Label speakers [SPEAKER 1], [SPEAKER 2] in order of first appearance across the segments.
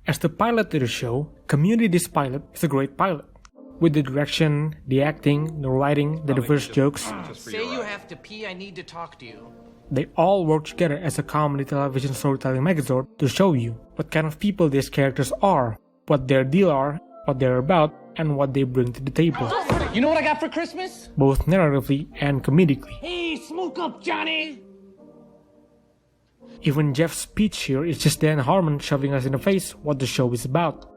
[SPEAKER 1] As the pilot to the show, Community's pilot is a great pilot. With the direction, the acting, the writing, the diverse jokes,
[SPEAKER 2] Say you have to pee, I need to talk to you.
[SPEAKER 1] they all work together as a comedy television storytelling megazord to show you what kind of people these characters are, what their deal are, what they're about, and what they bring to the table.
[SPEAKER 2] You know what I got for Christmas?
[SPEAKER 1] Both narratively and comedically.
[SPEAKER 2] Hey, smoke up, Johnny!
[SPEAKER 1] Even Jeff's speech here is just Dan Harmon shoving us in the face what the show is about.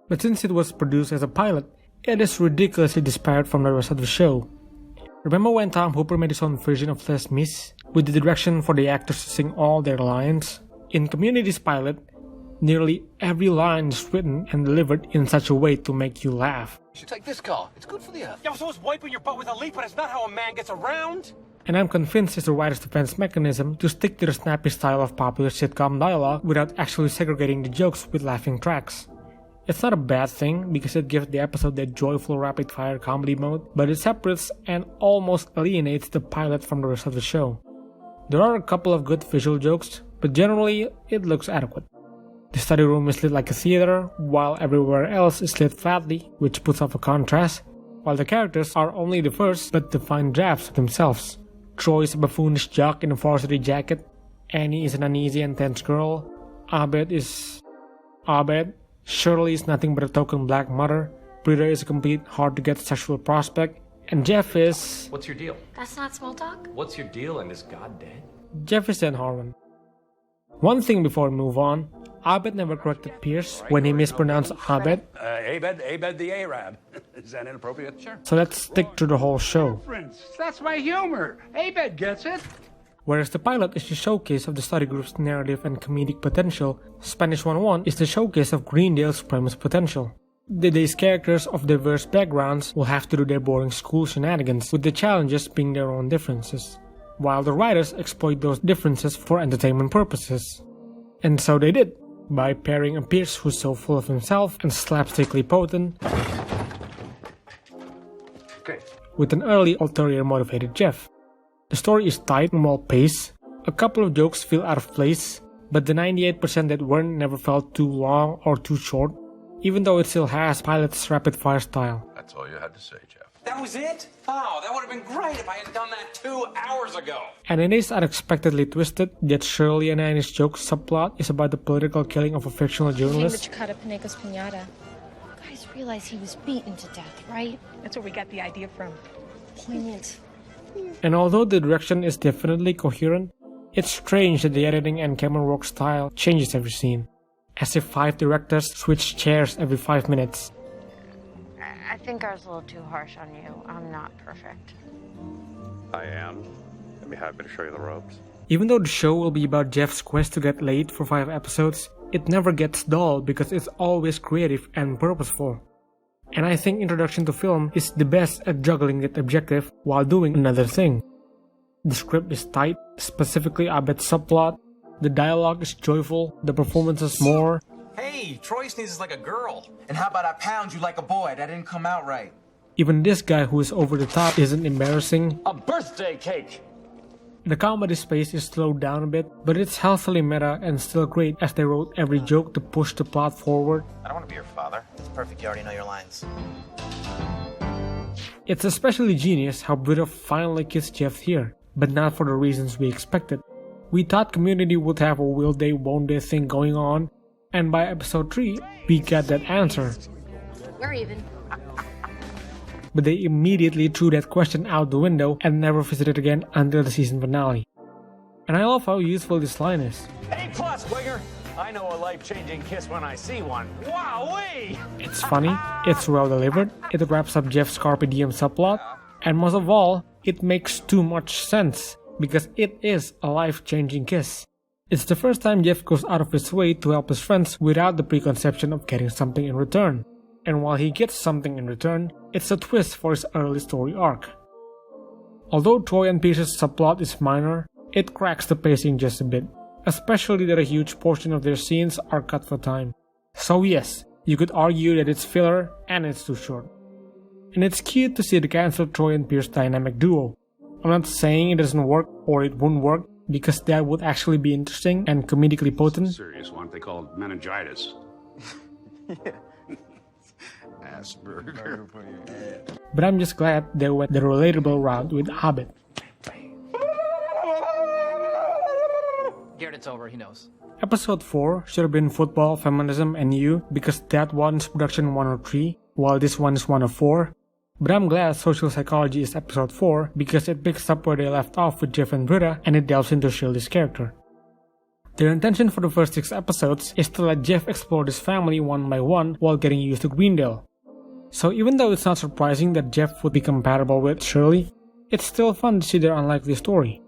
[SPEAKER 1] But since it was produced as a pilot, it is ridiculously disparate from the rest of the show. Remember when Tom Hooper made his own version of Les Mis, with the direction for the actors to sing all their lines? In Community's pilot, nearly every line is written and delivered in such a way to make you laugh.
[SPEAKER 3] You should take this car. It's good for the earth.
[SPEAKER 4] Yo, so it's wiping your butt with a leaf, but it's not how a man gets around.
[SPEAKER 1] And I'm convinced it's the writer's defense mechanism to stick to the snappy style of popular sitcom dialogue without actually segregating the jokes with laughing tracks. It's not a bad thing because it gives the episode that joyful rapid-fire comedy mode, but it separates and almost alienates the pilot from the rest of the show. There are a couple of good visual jokes, but generally it looks adequate. The study room is lit like a theater, while everywhere else is lit flatly, which puts off a contrast, while the characters are only the first but defined drafts of themselves. Troy is a buffoonish jock in a varsity jacket, Annie is an uneasy and tense girl, Abed is Abed, Shirley is nothing but a token black mother, Britta is a complete hard-to-get sexual prospect, and Jeff is...
[SPEAKER 5] What's your deal?
[SPEAKER 6] That's not small talk.
[SPEAKER 5] What's your deal, and is God dead?
[SPEAKER 1] Jeff is Dan Harmon. One thing before we move on, Abed never corrected Pierce when he mispronounced Abed.
[SPEAKER 7] Abed the Arab. Is that inappropriate? Sure.
[SPEAKER 1] So let's stick to the whole show.
[SPEAKER 7] That's my humor. Abed gets it.
[SPEAKER 1] Whereas the pilot is the showcase of the study group's narrative and comedic potential, Spanish 101 is the showcase of Greendale's premise potential. Today's characters of diverse backgrounds will have to do their boring school shenanigans, with the challenges being their own differences, while the writers exploit those differences for entertainment purposes. And so they did, by pairing a Pierce who's so full of himself and slapstickly potent, with an early ulterior motivated Jeff. The story is tight and well paced, a couple of jokes feel out of place, but the 98% that weren't never felt too long or too short, even though it still has pilot's rapid fire style.
[SPEAKER 3] That's all you had to say, Jeff.
[SPEAKER 4] That was it? Oh, that would have been great if I had done that 2 hours ago.
[SPEAKER 1] And it is unexpectedly twisted that Shirley and Annie's joke subplot is about the political killing of a fictional journalist.
[SPEAKER 6] You guys realize he was beaten to death, right?
[SPEAKER 8] That's where we got the idea from.
[SPEAKER 6] Poignant.
[SPEAKER 1] And although the direction is definitely coherent, it's strange that the editing and camera work style changes every scene, as if 5 directors switch chairs every 5 minutes.
[SPEAKER 6] I think I was a little too harsh on you. I'm not perfect.
[SPEAKER 7] I am. I'd be happy to show you the ropes.
[SPEAKER 1] Even though the show will be about Jeff's quest to get laid for 5 episodes, it never gets dull because it's always creative and purposeful. And I think Introduction to Film is the best at juggling that objective while doing another thing. The script is tight, specifically Abed's subplot, the dialogue is joyful, the performances more.
[SPEAKER 4] Hey, Troy sneezes like a girl.
[SPEAKER 2] And how about I pound you like a boy? That didn't come out right.
[SPEAKER 1] Even this guy who is over the top isn't embarrassing.
[SPEAKER 7] A birthday cake!
[SPEAKER 1] The comedy space is slowed down a bit, but it's healthily meta and still great as they wrote every joke to push the plot forward.
[SPEAKER 2] I don't want to be your father. It's perfect, you already know your lines.
[SPEAKER 1] It's especially genius how Britta finally kissed Jeff here, but not for the reasons we expected. We thought Community would have a will they won't they thing going on, and by episode 3, we got that answer.
[SPEAKER 6] We're even.
[SPEAKER 1] But they immediately threw that question out the window and never visited again until the season finale. And I love how useful this line is.
[SPEAKER 7] A+, Winger! I know a life-changing kiss when I see one. Wowee!
[SPEAKER 1] It's funny, it's well delivered, it wraps up Jeff's Carpe Diem subplot, and most of all, it makes too much sense, because it is a life-changing kiss. It's the first time Jeff goes out of his way to help his friends without the preconception of getting something in return. And while he gets something in return, it's a twist for his early story arc. Although Troy and Pierce's subplot is minor, it cracks the pacing just a bit, especially that a huge portion of their scenes are cut for time. So yes, you could argue that it's filler and it's too short. And it's cute to see the cancelled Troy and Pierce dynamic duo. I'm not saying it doesn't work or it won't work, because that would actually be interesting and comedically potent.
[SPEAKER 7] Serious one, they call it meningitis.
[SPEAKER 3] Asperger.
[SPEAKER 1] But I'm just glad they went the relatable route with Albeit.
[SPEAKER 8] Garrett, it's over, he knows.
[SPEAKER 1] Episode 4 should have been Football, Feminism and You because that one's production 103, while this one is 104. But I'm glad Social Psychology is episode 4 because it picks up where they left off with Jeff and Britta and it delves into Shirley's character. Their intention for the first 6 episodes is to let Jeff explore his family one by one while getting used to Greendale. So even though it's not surprising that Jeff would be compatible with Shirley, it's still fun to see their unlikely story.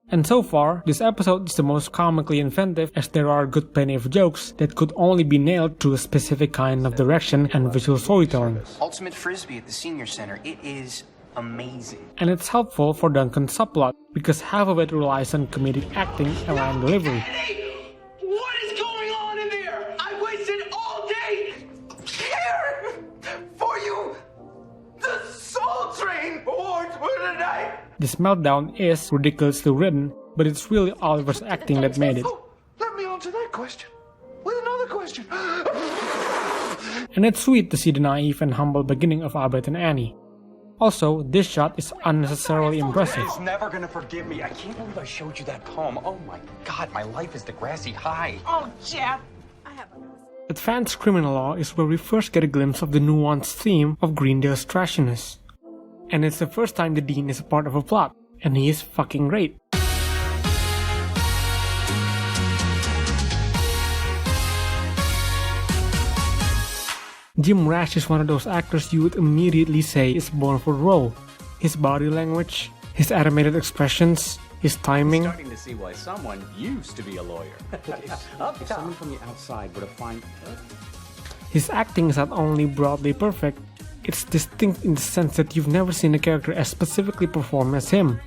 [SPEAKER 1] And so far, this episode is the most comically inventive as there are a good plenty of jokes that could only be nailed through a specific kind of direction and visual storytelling.
[SPEAKER 9] Ultimate Frisbee at the Senior Center, it is amazing.
[SPEAKER 1] And it's helpful for Duncan's subplot because half of it relies on comedic acting and line delivery.
[SPEAKER 4] Hey, what is going on in there? I wasted all day here for you. The Soul Train Awards for tonight.
[SPEAKER 1] This meltdown is ridiculously written, but it's really Oliver's acting that made it.
[SPEAKER 3] Oh, let me answer that question with another question.
[SPEAKER 1] And it's sweet to see the naive and humble beginning of Albert and Annie. Also, this shot is unnecessarily impressive.
[SPEAKER 5] He's never gonna forgive me. I can't believe I showed you that poem. Oh my god, my life is the grassy high.
[SPEAKER 6] Oh, Jeff.
[SPEAKER 1] Advanced Criminal Law is where we first get a glimpse of the nuanced theme of Greendale's trashiness. And it's the first time the Dean is a part of a plot, and he is fucking great. Jim Rash is one of those actors you would immediately say is born for the role. His body language, his animated expressions, his timing.
[SPEAKER 7] Starting to see why someone used to be a lawyer.
[SPEAKER 5] If someone from the outside were to find...
[SPEAKER 1] His acting is not only broadly perfect, it's distinct in the sense that you've never seen a character as specifically performed as him.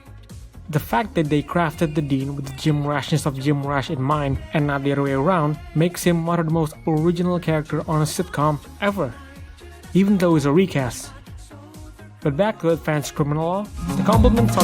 [SPEAKER 1] The fact that they crafted the Dean with the Jim Rashness of Jim Rash in mind and not the other way around makes him one of the most original characters on a sitcom ever, even though he's a recast. But back to Advanced Criminal Law, the compliments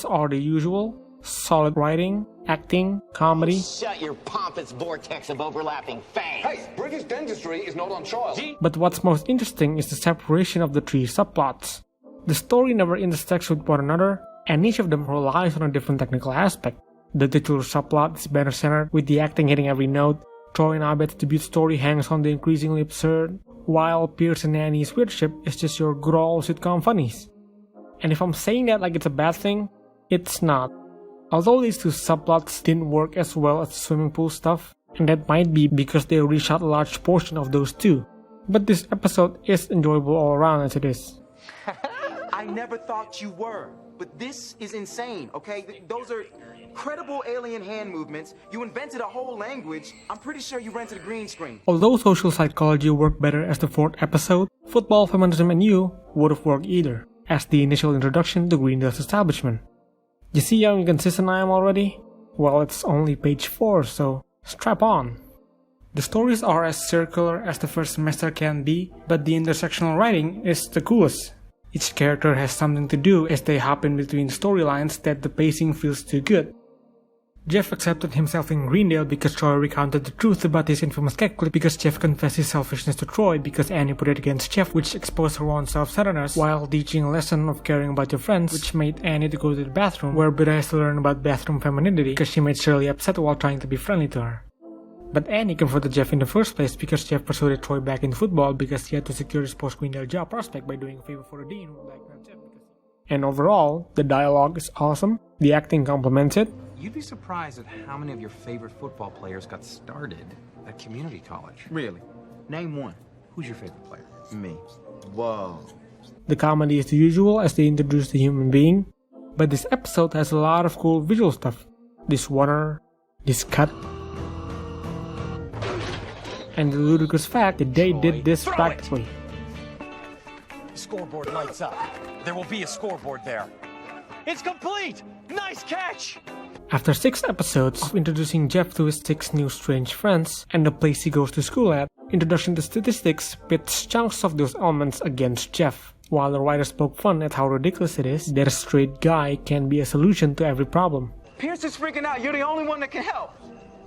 [SPEAKER 1] are the usual: solid writing, acting, comedy.
[SPEAKER 10] Shut your pompous vortex of overlapping fangs.
[SPEAKER 4] Hey, British dentistry is not on trial.
[SPEAKER 1] But what's most interesting is the separation of the 3 subplots. The story never intersects with one another, and each of them relies on a different technical aspect. The titular subplot is better centered, with the acting hitting every note. Troy and Abed's debut story hangs on the increasingly absurd, while Pierce and Annie's weirdship is just your good old sitcom funnies. And if I'm saying that like it's a bad thing, it's not. Although these 2 subplots didn't work as well as the swimming pool stuff, and that might be because they reshot a large portion of those too. But this episode is enjoyable all around as it is.
[SPEAKER 9] I never thought you were, but this is insane, okay? Those are credible alien hand movements. You invented a whole language. I'm pretty sure you rented a green screen.
[SPEAKER 1] Although Social Psychology worked better as the 4th episode, Football, Feminism and You would have worked either, as the initial introduction to Greendale's establishment. You see how inconsistent I am already? Well, it's only page 4, so strap on. The stories are as circular as the first semester can be, but the intersectional writing is the coolest. Each character has something to do as they hop in between storylines that the pacing feels too good. Jeff accepted himself in Greendale because Troy recounted the truth about his infamous cat clip, because Jeff confessed his selfishness to Troy because Annie put it against Jeff, which exposed her own self-centeredness, while teaching a lesson of caring about your friends, which made Annie to go to the bathroom, where Britta has to learn about bathroom femininity because she made Shirley upset while trying to be friendly to her. But Annie confronted Jeff in the first place because Jeff persuaded Troy back in football because he had to secure his post-Greendale job prospect by doing a favor for the Dean. And overall, the dialogue is awesome, the acting complements it.
[SPEAKER 5] You'd be surprised at how many of your favorite football players got started at community college.
[SPEAKER 9] Really? Name one.
[SPEAKER 5] Who's your favorite player?
[SPEAKER 9] Me. Whoa.
[SPEAKER 1] The comedy is the usual as they introduce the human being, but this episode has a lot of cool visual stuff. This water, this cut, and the ludicrous fact that they did this practically.
[SPEAKER 7] Scoreboard lights up. There will be a scoreboard there. It's complete! Nice catch!
[SPEAKER 1] After 6 episodes of introducing Jeff to his 6 new strange friends and the place he goes to school at, Introduction to Statistics pits chunks of those elements against Jeff. While the writers poke fun at how ridiculous it is that a straight guy can be a solution to every problem.
[SPEAKER 9] Pierce is freaking out. You're the only one that can help.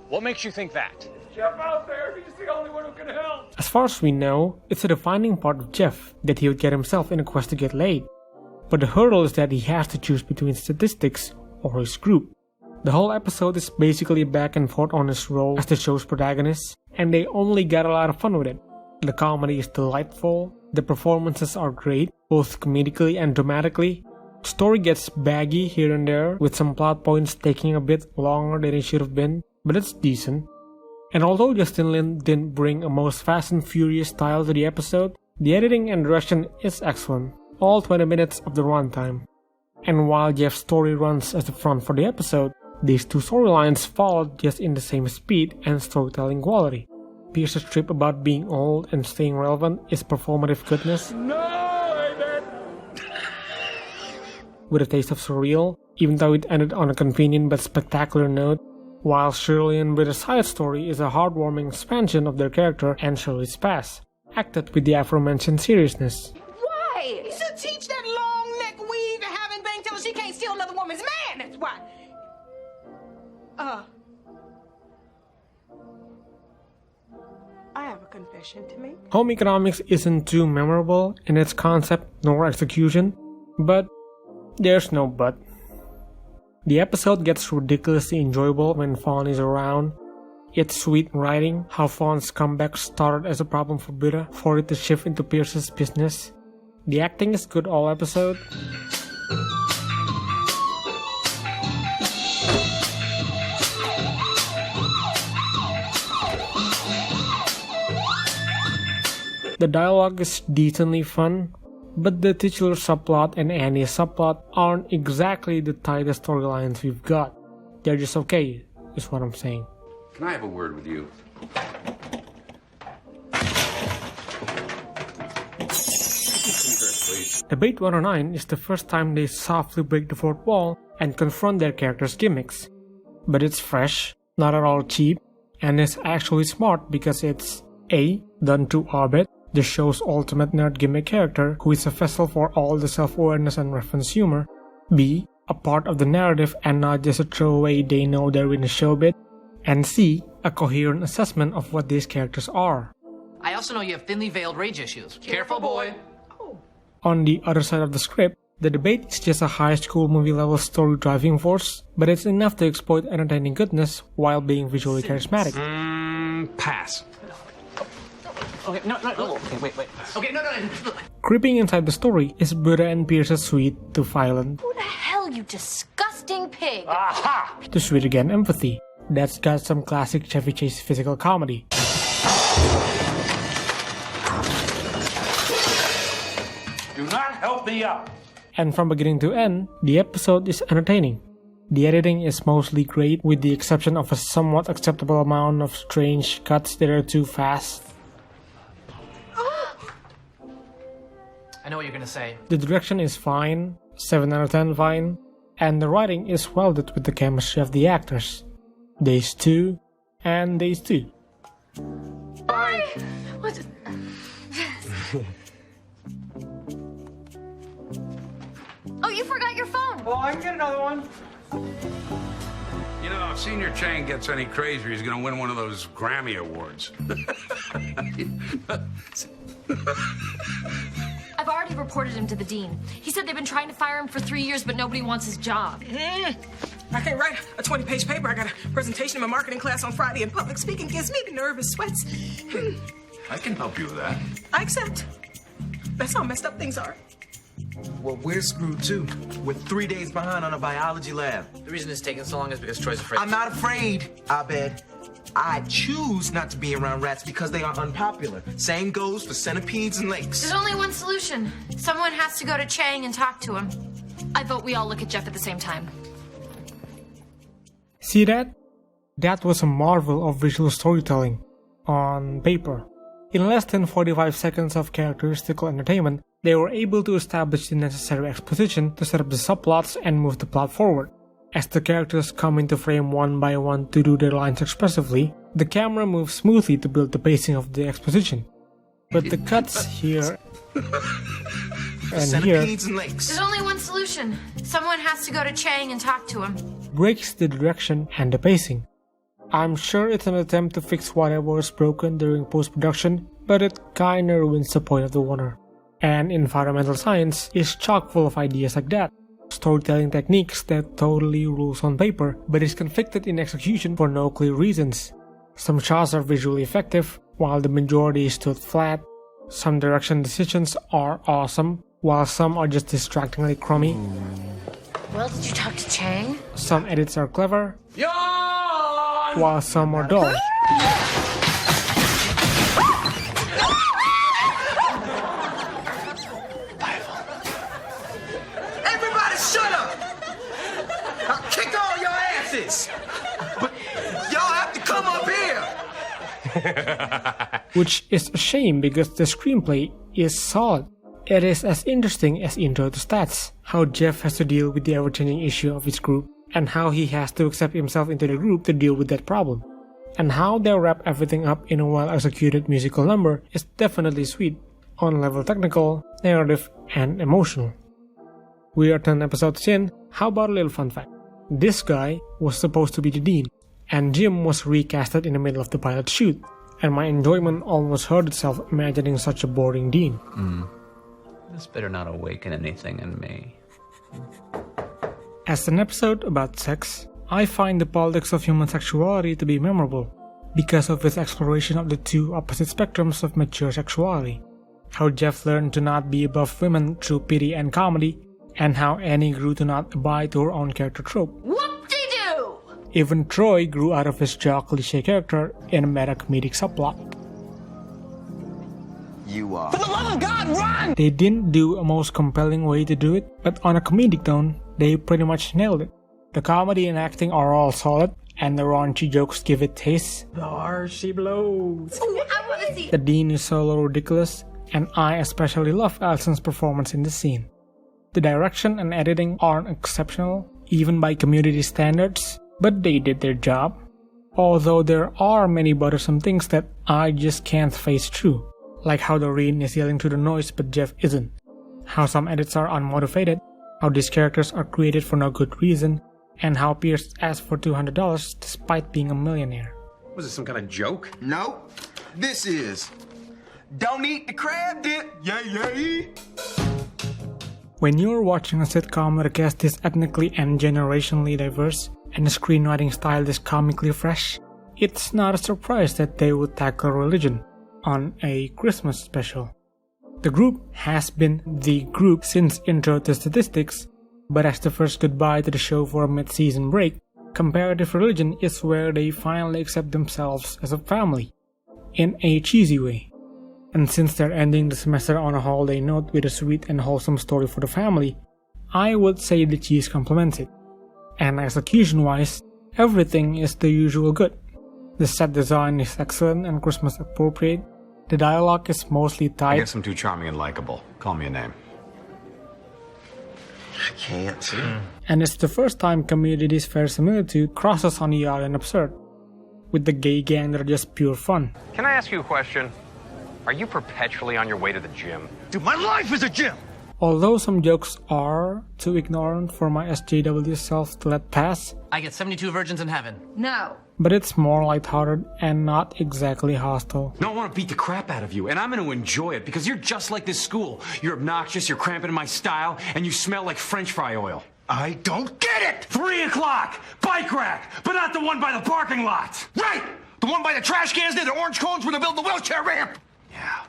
[SPEAKER 7] What makes you think that?
[SPEAKER 3] Jeff out there. He's the only one who can help.
[SPEAKER 1] As far as we know, it's a defining part of Jeff that he would get himself in a quest to get laid. But the hurdle is that he has to choose between statistics or his group. The whole episode is basically back and forth on his role as the show's protagonist, and they only get a lot of fun with it. The comedy is delightful, the performances are great, both comedically and dramatically. Story gets baggy here and there, with some plot points taking a bit longer than it should have been, but it's decent. And although Justin Lin didn't bring a most Fast and Furious style to the episode, the editing and direction is excellent, all 20 minutes of the runtime. And while Jeff's story runs as the front for the episode, these two storylines followed just in the same speed and storytelling quality. Pierce's trip about being old and staying relevant is performative goodness, with a taste of surreal, even though it ended on a convenient but spectacular note, while Shirley and Britta's side story is a heartwarming expansion of their character and Shirley's past, acted with the aforementioned seriousness.
[SPEAKER 11] Why? You should teach that long neck weave to having bang till she can't steal another woman's man, that's why. I have a confession to make.
[SPEAKER 1] Home economics isn't too memorable in its concept nor execution, but there's no but. The episode gets ridiculously enjoyable when Fawn is around. It's sweet writing how Fawn's comeback started as a problem for Britta for it to shift into Pierce's business. The acting is good all episode. The dialogue is decently fun, but the titular subplot and Annie's subplot aren't exactly the tightest storylines we've got. They're just okay, is what I'm saying.
[SPEAKER 12] Can I have a word with you?
[SPEAKER 1] Debate 109 is the first time they softly break the fourth wall and confront their characters' gimmicks. But it's fresh, not at all cheap, and is actually smart because it's A. done to Albeit, the show's ultimate nerd gimmick character who is a vessel for all the self-awareness and reference humor, B. a part of the narrative and not just a throwaway they know they're in a show bit, and C. a coherent assessment of what these characters are.
[SPEAKER 8] I also know you have thinly veiled rage issues. Careful, boy.
[SPEAKER 1] On the other side of the script, the debate is just a high school movie level story driving force, but it's enough to exploit entertaining goodness while being visually charismatic.
[SPEAKER 5] Pass.
[SPEAKER 8] Okay, no. Okay, wait. Okay, no.
[SPEAKER 1] Creeping inside the story is Britta and Pierce's sweet to violent,
[SPEAKER 6] Who the hell, you disgusting pig?
[SPEAKER 5] Aha!
[SPEAKER 1] to sweet again empathy. That's got some classic Chevy Chase physical comedy.
[SPEAKER 5] Do not help me up.
[SPEAKER 1] And from beginning to end, the episode is entertaining. The editing is mostly great with the exception of a somewhat acceptable amount of strange cuts that are too fast.
[SPEAKER 8] I know what you're gonna say.
[SPEAKER 1] The direction is fine, 7 out of 10 fine, and the writing is welded with the chemistry of the actors. Days 2 and Days 2.
[SPEAKER 11] Bye. What?
[SPEAKER 6] Oh, you forgot your phone.
[SPEAKER 9] Oh, I can get another one.
[SPEAKER 12] You know, if Senior Chang gets any crazier, he's gonna win one of those Grammy Awards.
[SPEAKER 13] I've already reported him to the dean. He said they've been trying to fire him for 3 years, but nobody wants his job.
[SPEAKER 11] I can't write a 20-page paper. I got a presentation in my marketing class on Friday, and public speaking gives me the nervous sweats.
[SPEAKER 12] I can help you with that.
[SPEAKER 11] I accept. That's how messed up things are.
[SPEAKER 9] Well, we're screwed too. We're 3 days behind on a biology lab.
[SPEAKER 8] The reason it's taking so long is because Troy's afraid.
[SPEAKER 9] I'm not afraid, Abed. I choose not to be around rats because they are unpopular. Same goes for centipedes and lakes.
[SPEAKER 13] There's only one solution. Someone has to go to Chang and talk to him. I vote we all look at Jeff at the same time.
[SPEAKER 1] See that? That was a marvel of visual storytelling. On paper. In less than 45 seconds of characteristical entertainment, they were able to establish the necessary exposition to set up the subplots and move the plot forward. As the characters come into frame one by one to do their lines expressively, the camera moves smoothly to build the pacing of the exposition. But the cuts here and here,
[SPEAKER 11] and lakes.
[SPEAKER 13] There's only one solution. Someone has to go to Chang and talk to him.
[SPEAKER 1] breaks the direction and the pacing. I'm sure it's an attempt to fix whatever was broken during post-production, but it kinda ruins the point of the wonder. And environmental science is chock full of ideas like that. Storytelling techniques that totally rules on paper, but is conflicted in execution for no clear reasons. Some shots are visually effective, while the majority stood flat. Some direction decisions are awesome, while some are just distractingly crummy.
[SPEAKER 13] Well, did you talk to Chang?
[SPEAKER 1] Some edits are clever, while some are dull.
[SPEAKER 4] Everybody shut up! I'll kick all your asses! But y'all have to come up here!
[SPEAKER 1] Which is a shame because the screenplay is solid. It is as interesting as Intro to Stats, how Jeff has to deal with the ever-changing issue of his group, and how he has to accept himself into the group to deal with that problem. And how they wrap everything up in a well-executed musical number is definitely sweet, on level technical, narrative, and emotional. We are 10 episodes in. How about a little fun fact? This guy was supposed to be the dean, and Jim was recasted in the middle of the pilot shoot, and my enjoyment almost hurt itself imagining such a boring dean.
[SPEAKER 8] This better not awaken anything in me.
[SPEAKER 1] As an episode about sex, I find the politics of human sexuality to be memorable, because of its exploration of the two opposite spectrums of mature sexuality. How Jeff learned to not be above women through pity and comedy, and how Annie grew to not abide to her own character trope.
[SPEAKER 13] Whoop-de-doo!
[SPEAKER 1] Even Troy grew out of his jock cliché character in a meta-comedic subplot.
[SPEAKER 9] You are.
[SPEAKER 4] For the love of God, run!
[SPEAKER 1] They didn't do a most compelling way to do it, but on a comedic tone, they pretty much nailed it. The comedy and acting are all solid, and the raunchy jokes give it taste.
[SPEAKER 11] There she blows.
[SPEAKER 13] Ooh, I want to see.
[SPEAKER 1] The dean is solo ridiculous, and I especially love Allison's performance in the scene. The direction and editing aren't exceptional, even by community standards, but they did their job. Although there are many bothersome things that I just can't face through, like how Doreen is yelling through the noise but Jeff isn't, how some edits are unmotivated, how these characters are created for no good reason, and how Pierce asked for $200 despite being a millionaire.
[SPEAKER 5] Was this some kind of joke?
[SPEAKER 9] No, this is. Don't eat the crab dip. Yeah.
[SPEAKER 1] When you're watching a sitcom with a cast is ethnically and generationally diverse, and the screenwriting style is comically fresh, it's not a surprise that they would tackle religion on a Christmas special. The group has been the group since Intro to Statistics, but as the first goodbye to the show for a mid-season break, Comparative Religion is where they finally accept themselves as a family, in a cheesy way. And since they're ending the semester on a holiday note with a sweet and wholesome story for the family, I would say the cheese complements it. And execution-wise, everything is the usual good. The set design is excellent and Christmas appropriate. The dialogue is mostly
[SPEAKER 5] I
[SPEAKER 1] tight.
[SPEAKER 5] guess I'm too charming and likable. Call me a name.
[SPEAKER 9] I can't.
[SPEAKER 1] And it's the first time Community's verisimilitude crosses on the odd and absurd, with the gay gang that are just pure fun.
[SPEAKER 7] Can I ask you a question? Are you perpetually on your way to the gym?
[SPEAKER 3] Dude, my life is a gym!
[SPEAKER 1] Although some jokes are too ignorant for my SJW self to let pass,
[SPEAKER 8] I get 72 virgins in heaven.
[SPEAKER 13] No.
[SPEAKER 1] but it's more lighthearted and not exactly hostile.
[SPEAKER 5] No, I want to beat the crap out of you, and I'm going to enjoy it because you're just like this school. You're obnoxious, you're cramping in my style, and you smell like French fry oil.
[SPEAKER 3] I don't get it!
[SPEAKER 5] 3 o'clock! Bike rack! But not the one by the parking lot!
[SPEAKER 3] Right! The one by the trash cans near the orange cones where they build the wheelchair ramp!
[SPEAKER 5] Yeah.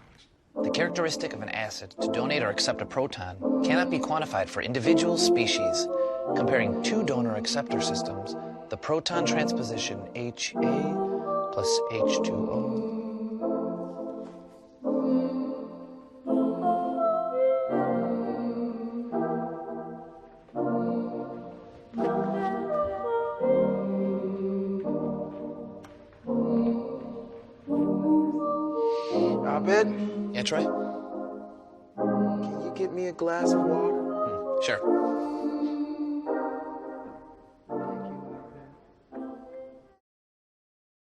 [SPEAKER 14] The characteristic of an acid to donate or accept a proton cannot be quantified for individual species. Comparing two donor-acceptor systems, the proton transposition HA plus H2O.
[SPEAKER 9] Albeit?
[SPEAKER 14] Yeah, Troy?
[SPEAKER 9] Can you get me a glass of water?
[SPEAKER 14] Sure.